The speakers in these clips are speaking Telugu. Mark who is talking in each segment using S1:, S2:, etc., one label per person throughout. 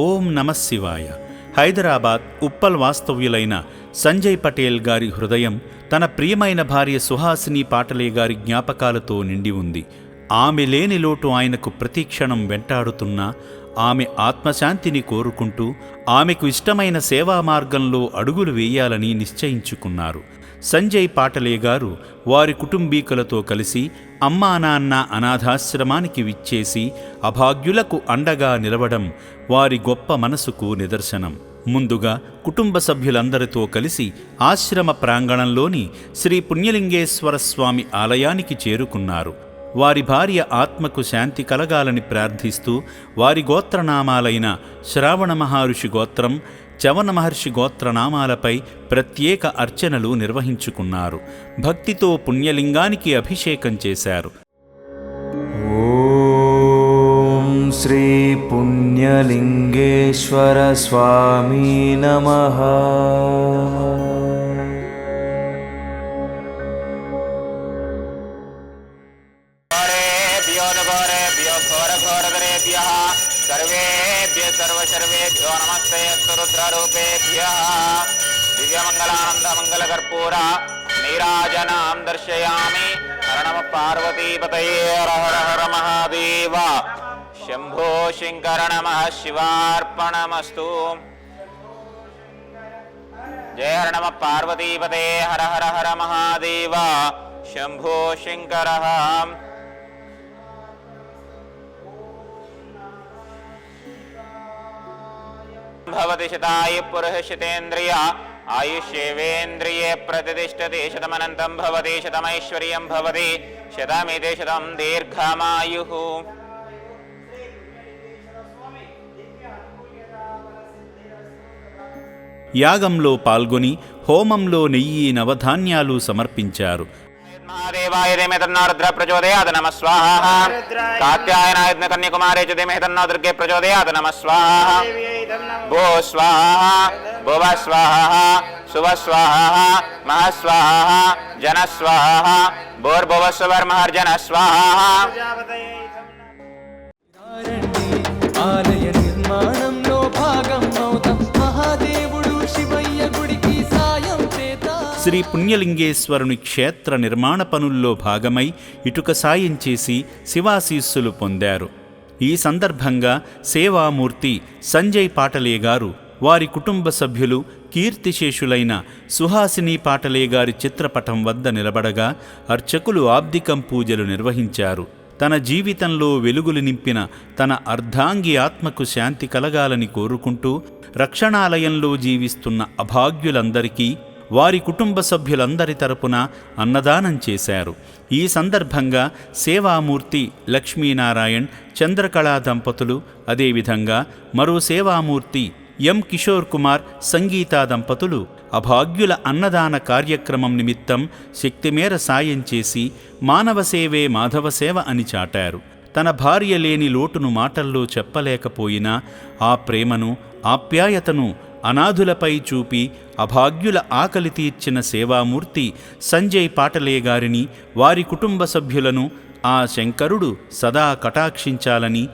S1: ఓం నమః శివాయ. హైదరాబాద్ ఉప్పల్ వాస్తవ్యులైన సంజయ్ పటేల్ గారి హృదయం తన ప్రియమైన భార్య సుహాసిని పాటలే గారి జ్ఞాపకాలతో నిండి ఉంది. ఆమె లేని లోటు ఆయనకు ప్రతిక్షణం వెంటాడుతున్నా ఆమె ఆత్మశాంతిని కోరుకుంటూ ఆమెకు ఇష్టమైన సేవా మార్గంలో అడుగులు వేయాలని నిశ్చయించుకున్నారు. సంజయ్ పాటలే గారు వారి కుటుంబీకులతో కలిసి అమ్మా నాన్న అనాథాశ్రమానికి విచ్చేసి అభాగ్యులకు అండగా నిలవడం వారి గొప్ప మనసుకు నిదర్శనం. ముందుగా కుటుంబ సభ్యులందరితో కలిసి ఆశ్రమ ప్రాంగణంలోని శ్రీ పుణ్యలింగేశ్వర స్వామి ఆలయానికి చేరుకున్నారు. వారి భార్య ఆత్మకు శాంతి కలగాలని ప్రార్థిస్తూ వారి గోత్రనామాలైన శ్రావణ మహర్షి గోత్రం, చవన మహర్షి గోత్రనామాలపై ప్రత్యేక అర్చనలు నిర్వహించుకున్నారు. భక్తితో పుణ్యలింగానికి అభిషేకం చేశారు.
S2: ఓం శ్రీ పుణ్యలింగేశ్వర స్వామి నమః.
S3: सर्वेभ्यो नमस्ते रुद्ररूपेभ्यः दिव्यमंगलानंदमंगलकर्पूर नीराजनां दर्शयामि. हर नमः पार्वतीपतये हर हर महादेव. शंभो शंकर नमः शिवार्पणमस्तु. जय हर नमः पार्वतीपतये हर हर हर महादेव. शंभो शंकर भवति शताय पुरुष शतेन्द्रिय आयुष्येवेन्द्रिये प्रतिष्ठति. शतमनन्तं भवति शतमैश्वर्यं भवति शतमिति शतं दीर्घमायुः.
S1: యాగంలో పాల్గొని హోమంలో నెయ్యి నవధాన్యాలు సమర్పించారు.
S3: महादेवाय धीमहि तन्नो रुद्रः प्रचोदयात् नमः स्वाहा. कात्यायनाय कन्याकुमारी च धीमहि तन्नो दुर्गे प्रचोदयात् नमः स्वाहा. भो स्वाहा भुव स्वाहा सुव स्वाहा मह स्वाहा जन स्वाहा भूर्भुवः सुवर्महर्जन स्वाहा.
S2: ఆలయ నిర్మాణంలో భాగం అవుతాం. మహాదేవుడు శివయ్య గుడికి సాయం చేద్దాం.
S1: శ్రీ పుణ్యలింగేశ్వరుని క్షేత్ర నిర్మాణ పనుల్లో భాగమై ఇటుక సాయం చేసి శివాశీస్సులు పొందారు. ఈ సందర్భంగా సేవామూర్తి సంజయ్ పాటలే గారు వారి కుటుంబ సభ్యులు కీర్తిశేషులైన సుహాసిని పాటలే గారి చిత్రపటం వద్ద నిలబడగా అర్చకులు ఆబ్దికం పూజలు నిర్వహించారు. తన జీవితంలో వెలుగులు నింపిన తన అర్ధాంగి ఆత్మకు శాంతి కలగాలని కోరుకుంటూ రక్షణాలయంలో జీవిస్తున్న అభాగ్యులందరికీ వారి కుటుంబ సభ్యులందరి తరపున అన్నదానం చేశారు. ఈ సందర్భంగా సేవామూర్తి లక్ష్మీనారాయణ్, చంద్రకళా దంపతులు, అదేవిధంగా మరో సేవామూర్తి ఎం కిషోర్ కుమార్, సంగీతా దంపతులు అభాగ్యుల అన్నదాన కార్యక్రమం నిమిత్తం శక్తిమేర సాయం చేసి మానవ సేవే మాధవ సేవ అని చాటారు. తన భార్య లేని లోటును మాటల్లో చెప్పలేకపోయినా ఆ ప్రేమను, ఆప్యాయతను అనాథులపై చూపి అభాగ్యుల ఆకలి తీర్చిన సేవామూర్తి సంజయ్ పాటలే గారిని, వారి కుటుంబ సభ్యులను ఆ శంకరుడు సదా కటాక్షించాలని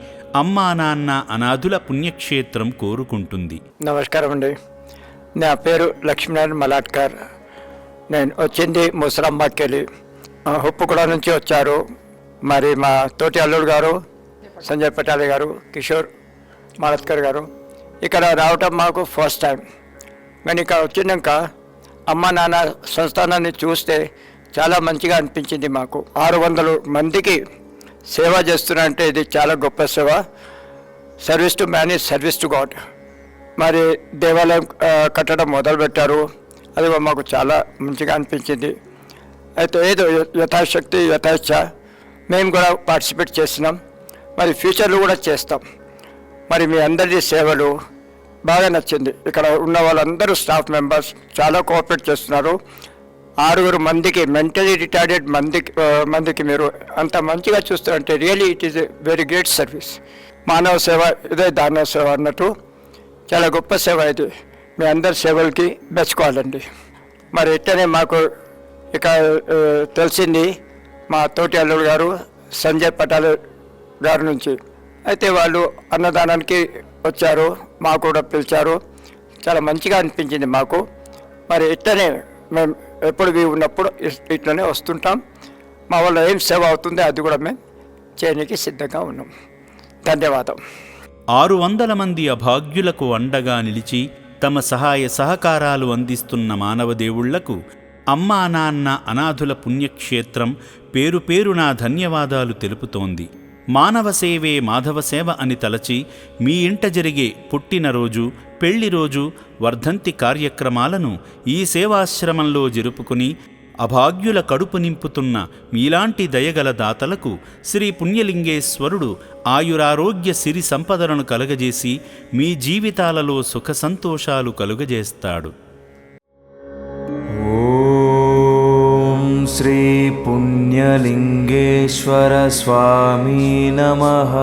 S1: అమ్మా నాన్న అనాథుల పుణ్యక్షేత్రం కోరుకుంటుంది.
S4: నమస్కారం అండి. నా పేరు లక్ష్మీనారాయణ మలాట్కర్. నేను వచ్చింది ముసలమ్మకెళ్ళి, హుప్పుగూడ నుంచి వచ్చారు. మరి మా తోటి అల్లుడు గారు సంజయ్ పటాలే గారు, కిషోర్ మలాట్కర్ గారు ఇక్కడ రావటం మాకు ఫస్ట్ టైం. కానీ ఇక్కడ వచ్చినాక అమ్మ నాన్న సంస్థానాన్ని చూస్తే చాలా మంచిగా అనిపించింది మాకు. 600 మందికి సేవ చేస్తున్నారంటే ఇది చాలా గొప్ప సేవ. Service to man is service to God. మరి దేవాలయం కట్టడం మొదలుపెట్టారు, అది మాకు చాలా మంచిగా అనిపించింది. అయితే ఏదో యథాశక్తి యథాచ్ఛ మేము కూడా పార్టిసిపేట్ చేస్తున్నాం, మరి ఫ్యూచర్లో కూడా చేస్తాం. మరి మీ అందరి సేవలు బాగా నచ్చింది. ఇక్కడ ఉన్న వాళ్ళందరూ స్టాఫ్ మెంబర్స్ చాలా కోఆపరేట్ చేస్తున్నారు. 6 మందికి మెంటలీ రిటార్డెడ్ మందికి మీరు అంత మంచిగా చూస్తారంటే really it is a very great service. మానవ సేవ ఇదే దానవ సేవ అన్నట్టు చాలా గొప్ప సేవ ఇది. మీ అందరి సేవలకి మెచ్చుకోవాలండి. మరి ఇట్టనే మాకు ఇక తెలిసింది మా తోటి అల్లుడు గారు సంజయ్ పటాలే గారి నుంచి అయితే వాళ్ళు అన్నదానానికి వచ్చారు, మాకు కూడా పిలిచారు. చాలా మంచిగా అనిపించింది మాకు. మరి ఇట్లనే మేము ఎప్పుడు వీలు ఉన్నప్పుడు ఇట్లనే వస్తుంటాం. మా వల్ల ఏం సేవ అవుతుందో అది కూడా మేము చేయడానికి సిద్ధంగా ఉన్నాం. ధన్యవాదం.
S1: 600 మంది అభాగ్యులకు అండగా నిలిచి తమ సహాయ సహకారాలు అందిస్తున్న మానవదేవుళ్లకు అమ్మా నాన్న అనాథుల పుణ్యక్షేత్రం పేరు పేరునా ధన్యవాదాలు తెలుపుతోంది. మానవ సేవే మాధవ సేవ అని తలచి మీ ఇంట జరిగే పుట్టినరోజు, పెళ్లిరోజు, వర్ధంతి కార్యక్రమాలను ఈ సేవాశ్రమంలో జరుపుకుని అభాగ్యుల కడుపు నింపుతున్న మీలాంటి దయగల దాతలకు శ్రీ పుణ్యలింగేశ్వరుడు ఆయురారోగ్య సిరి సంపదలను కలుగజేసి మీ జీవితాలలో సుఖ సంతోషాలు కలుగజేస్తాడు.
S2: ఓం శ్రీ పుణ్యలింగేశ్వర స్వామి నమః.